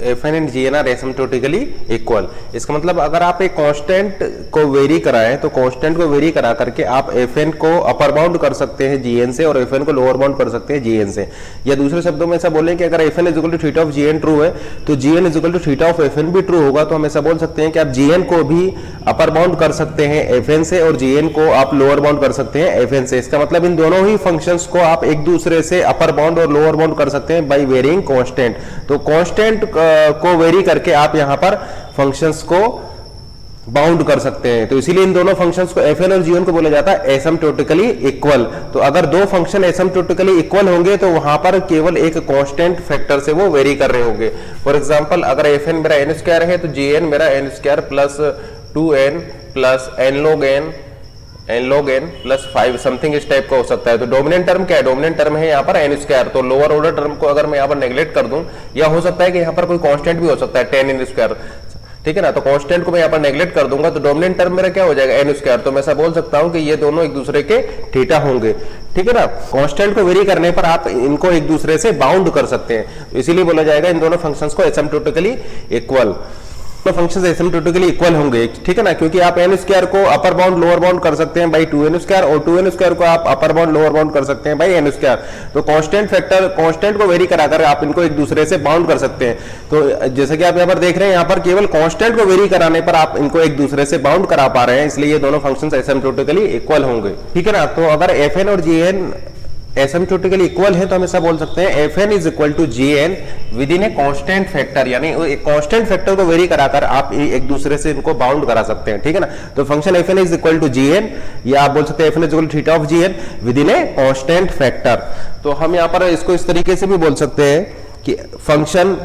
F N and G N are asymptotically equal. इसका मतलब अगर आप एक कांस्टेंट को वेरी कराएं तो कांस्टेंट को वेरी करा करके आप एफ एन को अपर बाउंड कर सकते हैं जी एन से और एफ एन को लोअर बाउंड कर सकते हैं जी एन से। या दूसरे शब्दों में ऐसा बोलें कि अगर F N is equal to theta of ji n true है तो जी n is equal to theta of f n भी ट्रू होगा। तो हम ऐसा बोल सकते हैं कि आप जी एन को भी अपर बाउंड कर सकते हैं एफ एन से और जी एन को आप लोअर बाउंड कर सकते हैं एफ एन से। इसका मतलब इन दोनों ही फंक्शंस को आप एक दूसरे से अपर बाउंड और लोअर बाउंड कर सकते हैं बाय वेरिंग कांस्टेंट। तो कांस्टेंट को वेरी करके आप यहां पर फंक्शंस को बाउंड कर सकते हैं। तो इसीलिए इन दोनों फंक्शंस को एफ एन और जी एन को बोला जाता है एसिम्प्टोटिकली इक्वल। तो अगर दो फंक्शन एसिम्प्टोटिकली इक्वल होंगे तो वहां पर केवल एक कांस्टेंट फैक्टर से वो वेरी कर रहे होंगे। फॉर एग्जांपल अगर एफ एन मेरा एन स्क्वायर है तो जी एन मेरा N square plus 2n plus N log N plus 5 something इस टाइप का हो सकता है। तो डोमिनेंट टर्म क्या है? डोमिनेंट टर्म है यहाँ पर एन स्क्वायर। तो लोअर ऑर्डर टर्म को अगर मैं यहाँ पर नेग्लेक्ट कर दूं, या हो सकता है कि यहाँ पर कोई कांस्टेंट भी हो सकता है 10 एन स्क्वायर, ठीक है ना। तो कांस्टेंट को मैं यहाँ पर नेग्लेक्ट कर दूंगा तो डोमिनेंट टर्म मेरा क्या हो जाएगा? N square. तो मैं ऐसा बोल सकता हूं कि ये दोनों एक दूसरे के थीटा होंगे, ठीक है ना। कांस्टेंट को वेरी करने पर आप इनको एक दूसरे से बाउंड कर सकते हैं। तो इसीलिए बोला जाएगा इन दोनों फंक्शंस को एसिम्प्टोटिकली इक्वल। तो फंक्शंस एसिम्प्टोटिकली इक्वल होंगे, ठीक है ना, क्योंकि आप एन स्क्वायर को अपर बाउंड लोअर बाउंड कर सकते हैं बाई 2n स्क्वायर और 2n स्क्वायर को आप अपर बाउंड लोअर बाउंड कर सकते हैं बाई n स्क्वायर। तो कांस्टेंट फैक्टर कांस्टेंट को वेरी कराकर आप इनको एक दूसरे से बाउंड कर सकते हैं। तो जैसे कि आप यहाँ पर देख रहे हैं, यहाँ पर केवल कांस्टेंट को वेरी कराने पर आप इनको एक दूसरे से बाउंड करा पा रहे हैं, इसलिए ये दोनों फंक्शंस एसिम्प्टोटिकली इक्वल होंगे, ठीक है ना। तो अगर एफ एन और जी एन एसिम्प्टोटिकली इक्वल है तो हम ऐसा बोल सकते हैं F N is equal to G N within a constant factor, यानी एक कांस्टेंट फैक्टर को वेरी कराकर आप एक दूसरे से इनको बाउंड करा सकते हैं, ठीक है ना। तो function F N is equal to G N, या आप बोल सकते हैं F N is equal to theta of ji N within a constant factor. तो हम यहाँ पर इसको इस तरीके से भी बोल सकते हैं कि function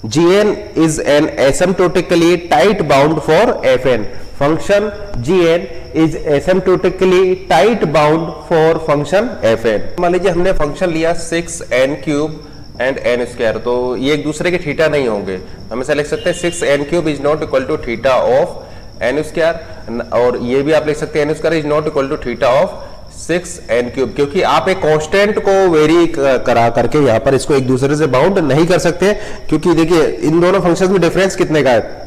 gn is an asymptotically tight bound for fn. Function gn is asymptotically tight bound for function fn. मान लीजिए हमने फंक्शन लिया 6n cube and n square, तो ये एक दूसरे के थीटा नहीं होंगे। हम ऐसा लिख सकते हैं 6n cube is not equal to theta of n square, और ये भी आप लिख सकते हैं n square is not equal to theta of 6n cube, क्योंकि आप एक कांस्टेंट को वेरी करा करके यहाँ पर इसको एक दूसरे से बाउंड नहीं कर सकते। क्योंकि देखिए इन दोनों फंक्शंस में डिफरेंस कितने का है,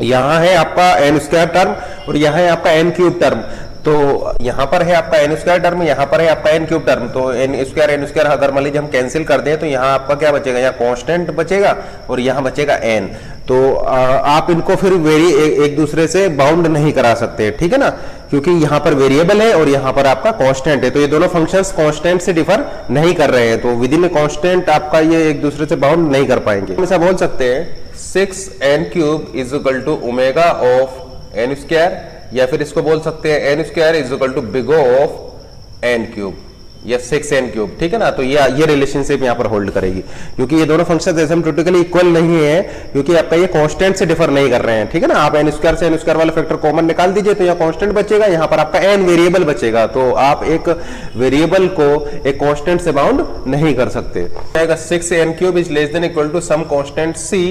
यहाँ है आपका n स्क्वायर टर्म और यहाँ है आपका n क्यूब टर्म। तो यहाँ पर है आपका n स्क्वायर टर्म, यहाँ पर है आपका n क्यूब टर्म। तो n स्क्वायर अगर मान लीजिए हम कैंसिल कर दें तो यहाँ आपका क्या बचेगा? यहाँ कांस्टेंट बचेगा और यहाँ बचेगा n। तो आप इनको फिर एक दूसरे से बाउंड नहीं करा सकते, ठीक है ना, क्योंकि यहाँ पर वेरिएबल है और यहाँ पर आपका कांस्टेंट है। तो ये दोनों फंक्शंस कांस्टेंट से डिफर नहीं कर रहे हैं, तो विद इन कांस्टेंट आपका ये एक दूसरे से बाउंड नहीं कर पाएंगे। हम ऐसा बोल सकते हैं 6n cube is equal to omega of n square, या फिर इसको बोल सकते हैं n square is equal to big O of n cube या 6n क्यूब, ठीक है ना। तो ये रिलेशनशिप यहाँ पर होल्ड करेगी, क्योंकि ये दोनों फंक्शंस एसिम्प्टोटिकली इक्वल नहीं है, क्योंकि आपका ये कांस्टेंट से डिफर नहीं कर रहे हैं, ठीक है ना। आप n स्क्वायर से n स्क्वायर वाला फैक्टर कॉमन निकाल दीजिए तो यहाँ कांस्टेंट बचेगा, यहाँ पर आपका n वेरिएबल बचेगा। तो आप एक वेरिएबल को एक कांस्टेंट से बाउंड नहीं कर सकते। 6n cube is less than equal to some constant c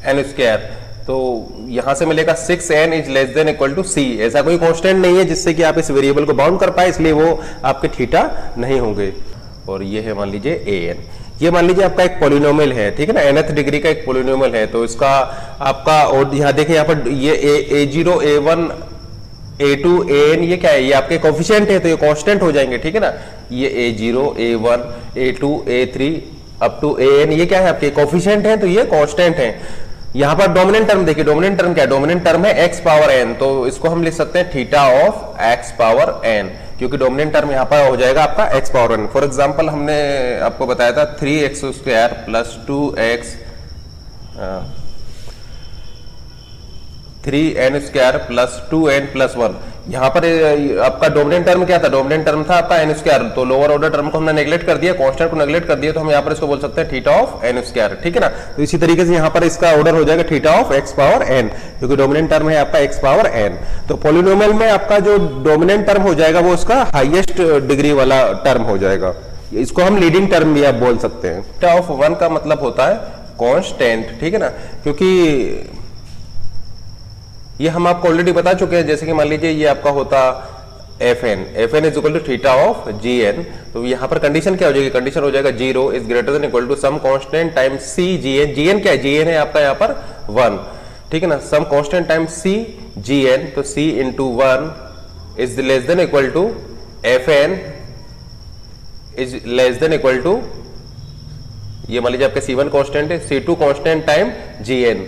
n square, तो यहां से मिलेगा 6n is less than equal to c। ऐसा कोई कांस्टेंट नहीं है जिससे कि आप इस वेरिएबल को बाउंड कर पाए, इसलिए वो आपके थीटा नहीं होंगे। और ये है मान लीजिए an, ये मान लीजिए आपका एक पॉलिनोमियल है, ठीक है ना, nth डिग्री का एक पॉलिनोमियल है। तो इसका आपका, और यहाँ देखिए यहाँ पर ये a0 a1 a2 an ये क्या है? ये आपके कोफिशिएंट है, तो ये कांस्टेंट हो जाएंगे, ठीक है ना। ये a0 a1 a2 a3 up to an ये क्या है? आपके कोफिशिएंट है, तो ये कांस्टेंट है। यहाँ पर डोमिनेंट टर्म देखिए, डोमिनेंट टर्म क्या है? डोमिनेंट टर्म है x पावर n, तो इसको हम लिख सकते हैं theta of x power n, क्योंकि डोमिनेंट टर्म यहाँ पर हो जाएगा आपका x power n। For example हमने आपको बताया था 3x square plus 2x 3n square plus 2n plus 1। यहाँ पर आपका डोमिनेंट टर्म क्या था? डोमिनेंट टर्म था आपका n स्क्वायर, तो लोअर ऑर्डर टर्म को हमने नेग्लेक्ट कर दिया, कांस्टेंट को नेग्लेक्ट कर दिया, तो हम यहाँ पर इसको बोल सकते हैं थीटा ऑफ n स्क्वायर, ठीक है ना। तो इसी तरीके से यहाँ पर इसका ऑर्डर हो जाएगा theta of x power n, क्योंकि डोमिनेंट टर्म है आपका x पावर n। तो पॉलिनोमियल में आपका जो डोमिनेंट टर्म हो जाएगा वो उसका हाईएस्ट डिग्री वाला टर्म हो जाएगा, इसको हम लीडिंग टर्म भी आप बोल सकते हैं। थीटा ऑफ 1 का मतलब होता है कांस्टेंट, ठीक है ना, क्योंकि ये हम आपको ऑलरेडी बता चुके हैं। जैसे कि मान लीजिए ये आपका होता F N is equal to theta of G N. तो यहाँ पर कंडीशन क्या हो जाएगी, कंडीशन हो जाएगा 0 is greater than equal to some constant time C ji N. G N क्या है, जी एन है आपका यहाँ पर 1, ठीक है ना, सम कांस्टेंट टाइम सी जी एन, तो c into 1 is less than equal to f N is less than equal to, ये मान लीजिए आपका C1 कांस्टेंट है, C2 constant time Gn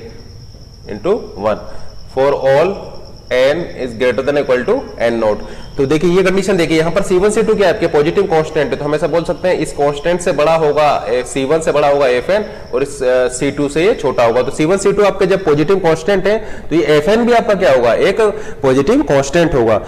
into 1 for all n is greater than equal to n nought. तो देखिए ये condition देखिए, यहाँ पर C1 C2 क्या है आपके पॉजिटिव कांस्टेंट है, तो हम ऐसा बोल सकते हैं इस कांस्टेंट से बड़ा होगा C1 से बड़ा होगा Fn और इस C2 से ये छोटा होगा। तो C1 C2 आपके जब पॉजिटिव कांस्टेंट है तो ये Fn भी आपका क्या होगा, एक पॉजिटिव कांस्टेंट होगा,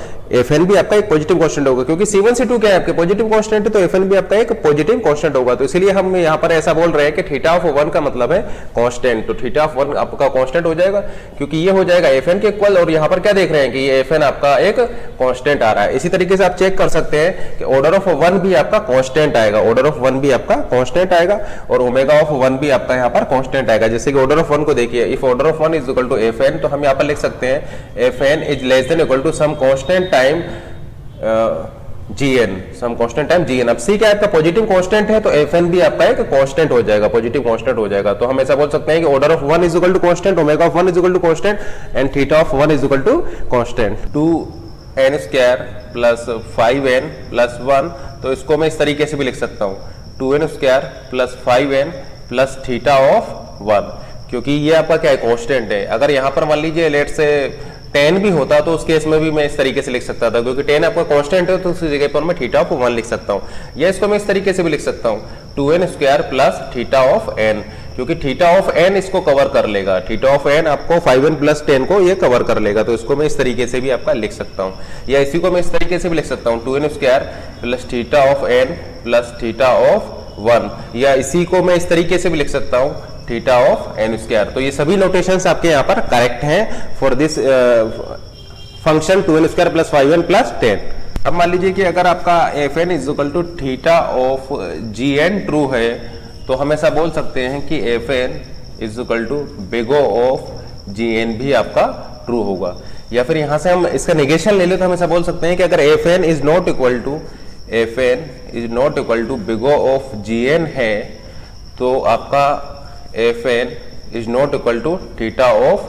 Fn भी आपका एक पॉजिटिव कांस्टेंट होगा, क्योंकि C1 C2 क्या है आपके पॉजिटिव कांस्टेंट है, तो Fn भी आपका एक पॉजिटिव कांस्टेंट होगा। तो इसलिए हम यहाँ पर ऐसा बोल रहे हैं कि थीटा ऑफ 1 का मतलब है कांस्टेंट, तो थीटा ऑफ 1 आपका कांस्टेंट हो जाएगा, क्योंकि ये हो जाएगा Fn के इक्वल, और यहाँ पर क्या देख रहे हैं कि ये Fn आपका एक कांस्टेंट आ रहा है। इसी तरीके से आप चेक कर सकते हैं कि ऑर्डर ऑफ 1 भी आपका कांस्टेंट आएगा, ऑर्डर ऑफ 1 भी आपका कांस्टेंट आएगा, और ओमेगा ऑफ 1 भी आपका यहाँ पर कांस्टेंट आएगा। जैसे कि ऑर्डर ऑफ 1 को देखिए, if order of 1 is equal to Fn, तो हम यहाँ पर लिख सकते हैं Fn is less than equal to some constant time Gn, some constant time Gn। अब C क्या आपका पॉजिटिव कांस्टेंट है, तो Fn भी आपका एक कांस्टेंट हो जाएगा, पॉजिटिव कांस्टेंट हो जाएगा। तो हम ऐसा बोल सकते हैं कि order of 1 is equal to constant, omega of 1 is equal to constant and theta of 1 is equal to constant. 2n square plus 5n plus 1, तो इसको मैं इस तरीके से भी लिख सकता हूँ 2n square plus 5n plus theta of 1, क्योंकि ये आपका क्या है कांस्टेंट है। अगर यहाँ पर मान लीजिए लेट से 10 भी होता तो उस केस में भी मैं इस तरीके से लिख सकता था, क्योंकि 10 आपका कांस्टेंट है, तो उस जगह पर मैं थीटा ऑफ 1 लिख सकता हूँ, या इसको मैं इस तरीके से भी लिख सकता हूँ 2n square plus theta of n, क्योंकि थीटा ऑफ n इसको कवर कर लेगा, थीटा ऑफ n आपको 5n प्लस 10 को ये कवर कर लेगा। तो इसको मैं इस तरीके से भी आपका लिख सकता हूँ, या इसी को मैं इस तरीके से भी लिख सकता हूँ 2n square plus theta of n plus theta of 1, या इसी को मैं इस तरीके से भी लिख सकता हूँ थीटा ऑफ n स्क्वायर। तो ये सभी नोटेशंस आपके यहाँ पर करेक्ट हैं for this function 2n square plus 5n plus 10। अब मान लीजिए कि अगर आपका Fn is equal to theta of Gn true है, तो हम ऐसा बोल सकते हैं कि Fn is equal to big O of Gn भी आपका ट्रू होगा। या फिर यहां से हम इसका नेगेशन ले ले तो हम ऐसा बोल सकते हैं कि अगर Fn is not equal to big O of Gn है, तो आपका Fn is not equal to theta of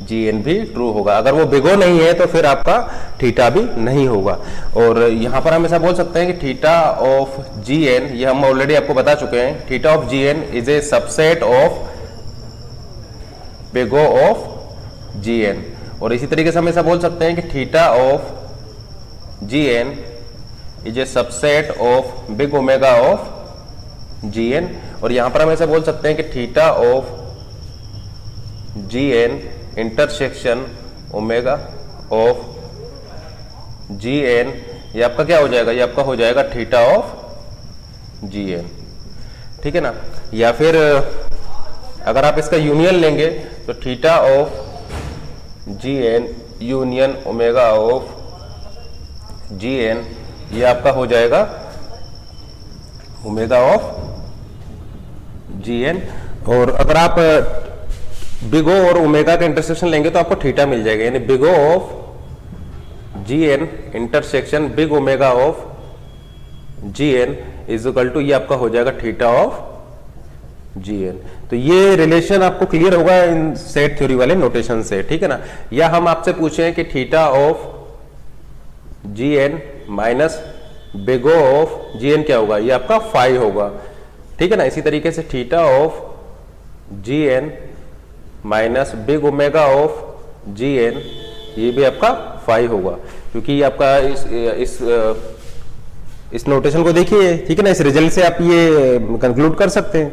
Gn भी ट्रू होगा। अगर वो बिग O नहीं है तो फिर आपका थीटा भी नहीं होगा। और यहां पर हम ऐसा बोल सकते हैं कि थीटा ऑफ Gn, ये हम ऑलरेडी आपको बता चुके हैं, theta of Gn is a subset of big O of Gn। और इसी तरीके से हम ऐसा बोल सकते हैं कि theta of Gn is a subset of big omega of Gn। और यहां पर हम ऐसा बोल सकते हैं कि theta of Gn intersection omega of Gn, ये आपका क्या हो जाएगा, ये आपका हो जाएगा थीटा ऑफ Gn, ठीक है ना। या फिर अगर आप इसका यूनियन लेंगे तो theta of Gn union omega of Gn, ये आपका हो जाएगा ओमेगा ऑफ Gn। और अगर आप बिग O और ओमेगा का इंटरसेक्शन लेंगे तो आपको थीटा मिल जाएगा, यानी big O of Gn intersection big omega of Gn is equal to, ये आपका हो जाएगा थीटा ऑफ Gn। तो ये रिलेशन आपको क्लियर होगा इन सेट थ्योरी वाले नोटेशन से, ठीक है ना। या हम आपसे पूछें कि theta of Gn minus big O of Gn क्या होगा, ये आपका 5 होगा, ठीक है ना। इसी तरीके से theta of Gn minus big omega of Gn, ये भी आपका 5 होगा, क्योंकि ये आपका इस नोटेशन को देखिए, ठीक है ना। इस रिजल्ट से आप ये कंक्लूड कर सकते हैं।